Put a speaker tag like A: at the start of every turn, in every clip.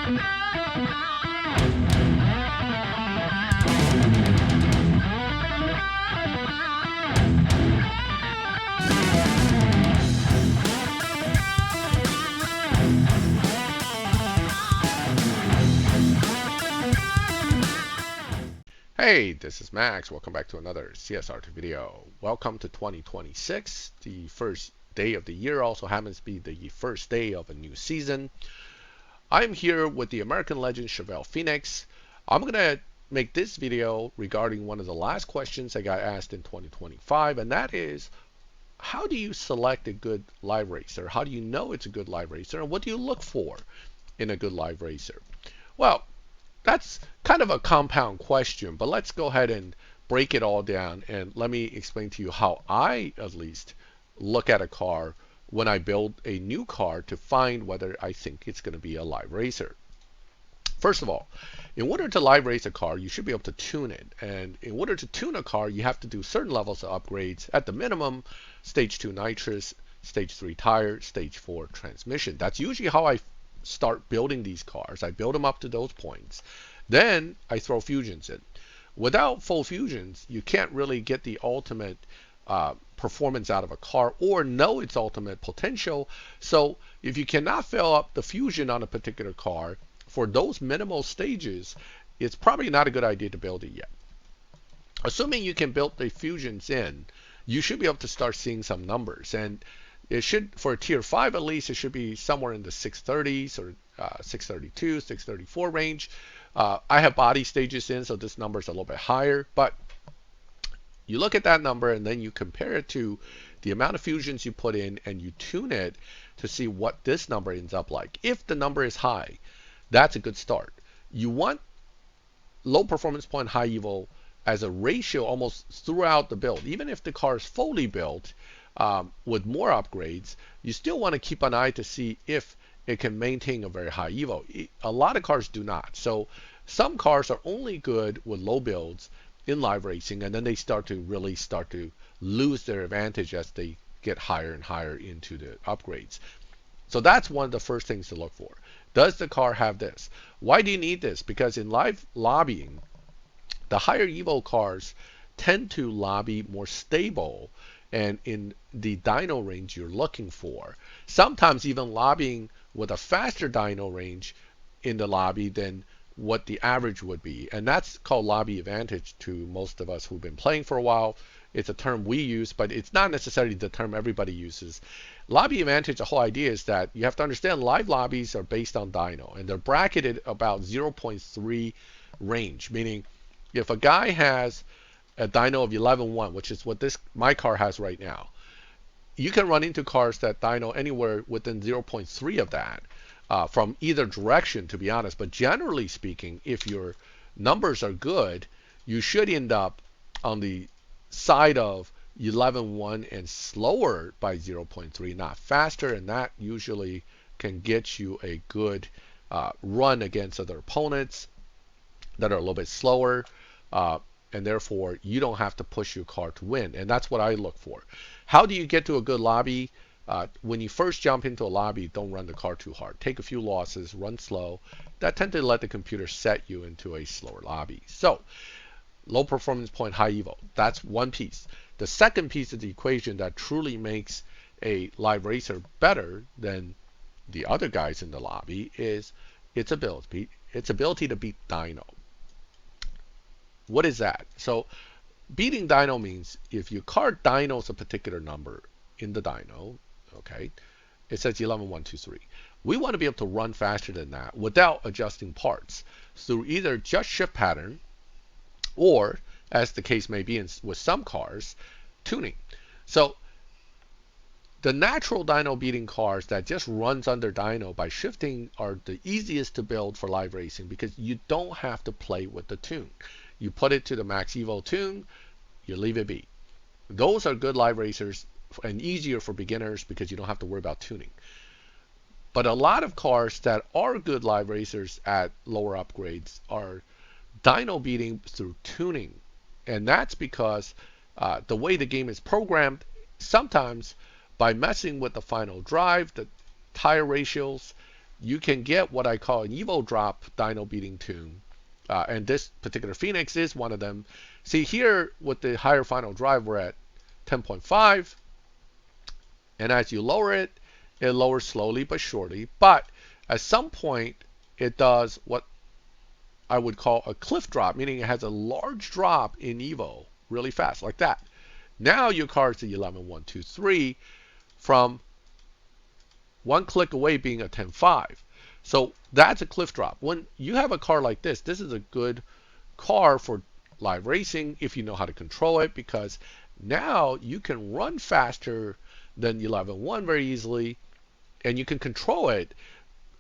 A: Hey, this is Max. Welcome back to another CSR2 video. Welcome to 2026. The first day of the year also happens to be the first day of a new season. I'm here with the American legend Chevelle Phoenix. I'm going to make this video regarding one of the last questions I got asked in 2025, and that is, how do you select a good live racer? How do you know it's a good live racer? And what do you look for in a good live racer? Well, that's kind of a compound question, but let's go ahead and break it all down and let me explain to you how I at least look at a car when I build a new car to find whether I think it's going to be a live racer. First of all, in order to live race a car, you should be able to tune it. And in order to tune a car, you have to do certain levels of upgrades. At the minimum, stage 2 nitrous, stage 3 tire, stage 4 transmission. That's usually how I start building these cars. I build them up to those points. Then I throw fusions in. Without full fusions, you can't really get the ultimate performance out of a car or know its ultimate potential. So if you cannot fill up the fusion on a particular car for those minimal stages, it's probably not a good idea to build it yet. Assuming you can build the fusions in, you should be able to start seeing some numbers. And it should, for a tier 5 at least, it should be somewhere in the 630s or 632, 634 range. I have body stages in, so this number is a little bit higher. But you look at that number and then you compare it to the amount of fusions you put in and you tune it to see what this number ends up like. If the number is high, that's a good start. You want low performance point, high evo as a ratio almost throughout the build. Even if the car is fully built, with more upgrades, you still want to keep an eye to see if it can maintain a very high evo. A lot of cars do not. So some cars are only good with low builds in live racing, and then they really start to lose their advantage as they get higher and higher into the upgrades. So that's one of the first things to look for. Does the car have this? Why do you need this? Because in live lobbying, the higher evo cars tend to lobby more stable and in the dyno range you're looking for. Sometimes even lobbying with a faster dyno range in the lobby than what the average would be. And that's called lobby advantage to most of us who've been playing for a while. It's a term we use, but it's not necessarily the term everybody uses. Lobby advantage, the whole idea is that you have to understand live lobbies are based on dyno, and they're bracketed about 0.3 range, meaning if a guy has a dyno of 11.1, which is what my car has right now, you can run into cars that dyno anywhere within 0.3 of that from either direction, to be honest. But generally speaking, if your numbers are good, you should end up on the side of 11.1 and slower by 0.3, not faster, and that usually can get you a good run against other opponents that are a little bit slower. And therefore you don't have to push your car to win. And that's what I look for. How do you get to a good lobby? When you first jump into a lobby, don't run the car too hard. Take a few losses, run slow. That tends to let the computer set you into a slower lobby. So low performance point, high evo. That's one piece. The second piece of the equation that truly makes a live racer better than the other guys in the lobby is its ability to beat dyno. What is that? So beating dyno means if your car dynos a particular number in the dyno, okay, it says 11.123. We want to be able to run faster than that without adjusting parts through either just shift pattern or, as the case may be with some cars, tuning. So the natural dyno beating cars that just runs under dyno by shifting are the easiest to build for live racing because you don't have to play with the tune. You put it to the max evo tune, you leave it be. Those are good live racers and easier for beginners because you don't have to worry about tuning. But a lot of cars that are good live racers at lower upgrades are dyno beating through tuning. And that's because the way the game is programmed, sometimes by messing with the final drive, the tire ratios, you can get what I call an Evo drop dyno beating tune. And this particular Phoenix is one of them. See here with the higher final drive, we're at 10.5. And as you lower it, it lowers slowly but surely. But at some point, it does what I would call a cliff drop, meaning it has a large drop in Evo really fast, like that. Now your car is the 11, 1, 2, 3 from one click away being a 10.5. So that's a cliff drop. When you have a car like this is a good car for live racing if you know how to control it, because now you can run faster than the 11.1 very easily, and you can control it.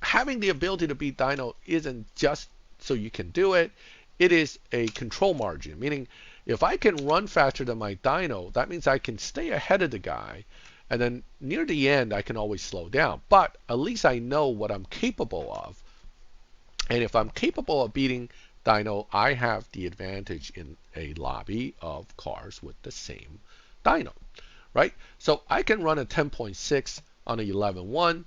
A: Having the ability to beat dyno isn't just so you can do it. It is a control margin, meaning if I can run faster than my dyno, that means I can stay ahead of the guy, and then near the end I can always slow down. But at least I know what I'm capable of, and if I'm capable of beating dyno, I have the advantage in a lobby of cars with the same dyno, right? So I can run a 10.6 on a 11.1,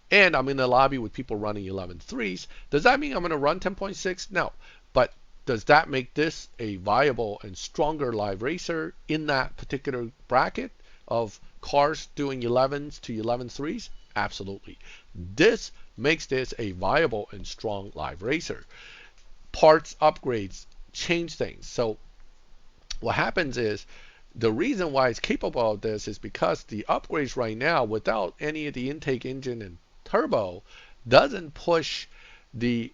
A: and I'm in the lobby with people running 11.3s. Does that mean I'm going to run 10.6? No. But does that make this a viable and stronger live racer in that particular bracket of cars doing 11s to 11.3s? Absolutely. This makes this a viable and strong live racer. Parts upgrades change things. So what happens is, the reason why it's capable of this is because the upgrades right now, without any of the intake engine and turbo, doesn't push the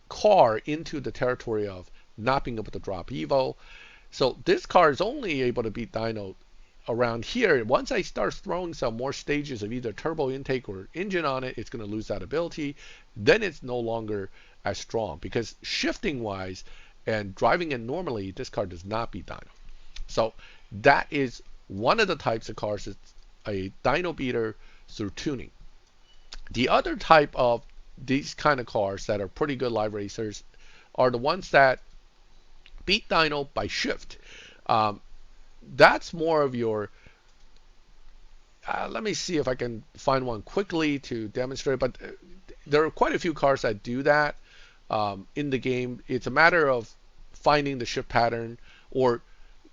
A: car into the territory of not being able to drop Evo. So this car is only able to beat dyno around here. Once I start throwing some more stages of either turbo intake or engine on it, it's going to lose that ability. Then it's no longer as strong, because shifting wise and driving it normally, this car does not beat dyno. So that is one of the types of cars that's a dyno beater through tuning. The other type of these kind of cars that are pretty good live racers are the ones that beat dyno by shift. That's more of your, let me see if I can find one quickly to demonstrate, but there are quite a few cars that do that in the game. It's a matter of finding the shift pattern, or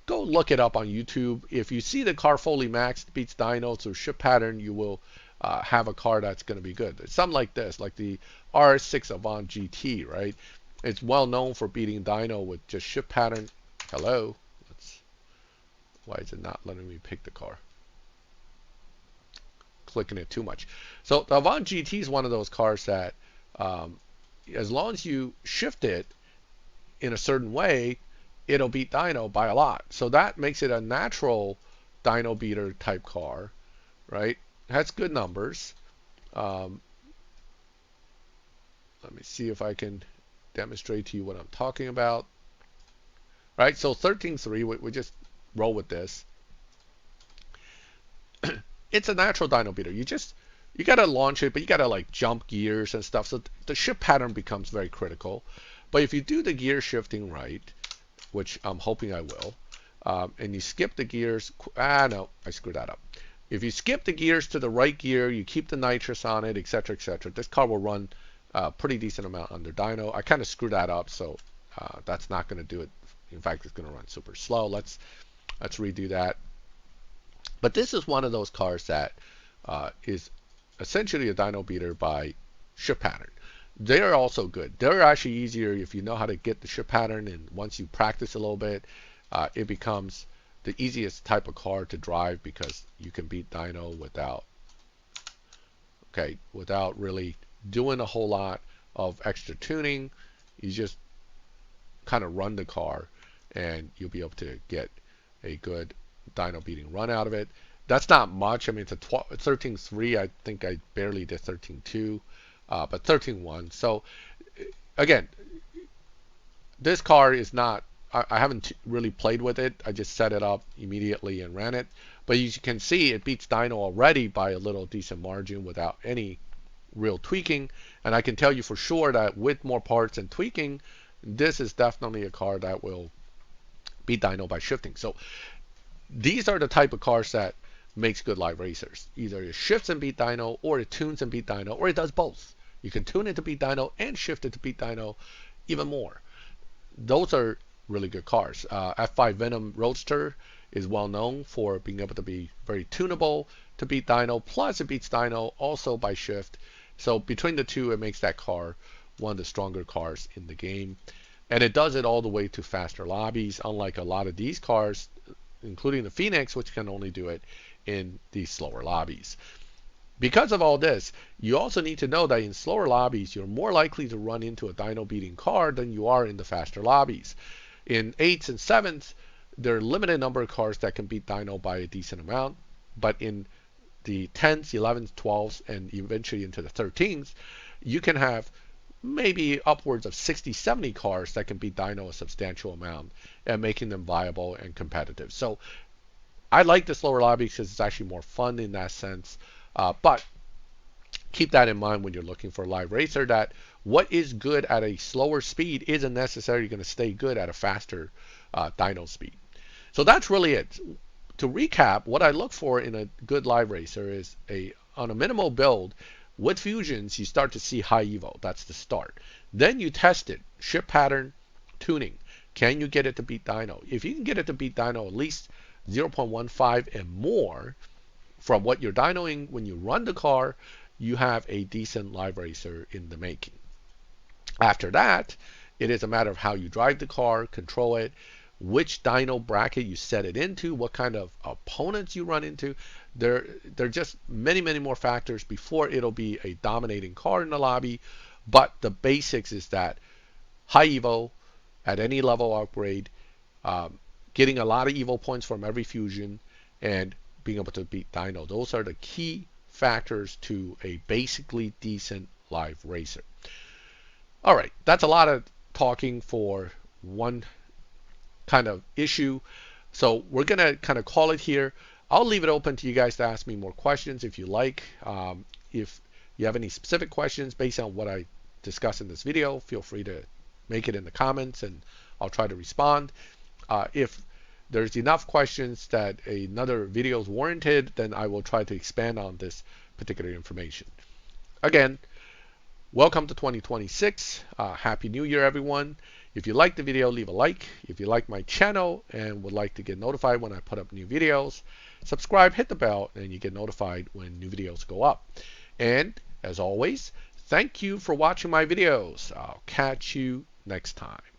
A: go look it up on YouTube. If you see the car fully maxed beats dyno through shift pattern, you will have a car that's going to be good. It's something like this, like the RS6 Avant GT, right? It's well known for beating dyno with just shift pattern. Hello. Why is it not letting me pick the car? Clicking it too much. So the Avant GT is one of those cars that as long as you shift it in a certain way, it'll beat dyno by a lot. So that makes it a natural dyno beater type car, right? It has good numbers. Let me see if I can demonstrate to you what I'm talking about. Right, so 13.3, we just roll with this. It's a natural dyno beater. You gotta launch it, but you gotta like jump gears and stuff. So the shift pattern becomes very critical. But if you do the gear shifting right, which I'm hoping I will, and you skip the gears, no, I screwed that up. If you skip the gears to the right gear, you keep the nitrous on it, etc., etc., this car will run a pretty decent amount under dyno. I kind of screwed that up, so that's not going to do it. In fact, it's going to run super slow. Let's redo that. But this is one of those cars that is essentially a dyno beater by shift pattern. They are also good. They're actually easier if you know how to get the shift pattern, and once you practice a little bit, it becomes the easiest type of car to drive, because you can beat dyno without really doing a whole lot of extra tuning. You just kind of run the car and you'll be able to get a good dyno beating run out of it. That's not much. I mean, it's a 13.3. I think I barely did 13.2, but 13.1. So again, this car is not, I haven't really played with it. I just set it up immediately and ran it. But you can see it beats dyno already by a little decent margin without any real tweaking. And I can tell you for sure that with more parts and tweaking, this is definitely a car that will beat dyno by shifting. So these are the type of cars that makes good live racers. Either it shifts and beat dyno, or it tunes and beat dyno, or it does both. You can tune it to beat dyno and shift it to beat dyno even more. Those are really good cars. F5 Venom Roadster is well known for being able to be very tunable to beat dyno, plus it beats dyno also by shift. So between the two, it makes that car one of the stronger cars in the game. And it does it all the way to faster lobbies, unlike a lot of these cars, including the Phoenix, which can only do it in these slower lobbies. Because of all this, you also need to know that in slower lobbies, you're more likely to run into a dyno beating car than you are in the faster lobbies. In 8s and 7s, there are limited number of cars that can beat dyno by a decent amount, but in the 10s, 11s, 12s, and eventually into the 13s, you can have maybe upwards of 60, 70 cars that can beat dyno a substantial amount and making them viable and competitive. So I like the slower lobbies because it's actually more fun in that sense. But keep that in mind when you're looking for a live racer, that what is good at a slower speed isn't necessarily going to stay good at a faster dyno speed. So that's really it. To recap, what I look for in a good live racer is on a minimal build, with fusions, you start to see high evo. That's the start. Then you test it, shift pattern, tuning. Can you get it to beat dyno? If you can get it to beat dyno at least 0.15 and more from what you're dynoing when you run the car, you have a decent live racer in the making. After that, it is a matter of how you drive the car, control it, which dyno bracket you set it into, what kind of opponents you run into. There are just many, many more factors before it'll be a dominating car in the lobby. But the basics is that high evo at any level upgrade, getting a lot of evo points from every fusion, and being able to beat dyno. Those are the key factors to a basically decent live racer. All right, that's a lot of talking for one kind of issue. So we're going to kind of call it here. I'll leave it open to you guys to ask me more questions if you like. If you have any specific questions based on what I discussed in this video, feel free to make it in the comments and I'll try to respond. If there's enough questions that another video is warranted, then I will try to expand on this particular information. Again, welcome to 2026. Happy New Year, everyone. If you like the video, leave a like. If you like my channel and would like to get notified when I put up new videos, subscribe, hit the bell, and you get notified when new videos go up. And as always, thank you for watching my videos. I'll catch you next time.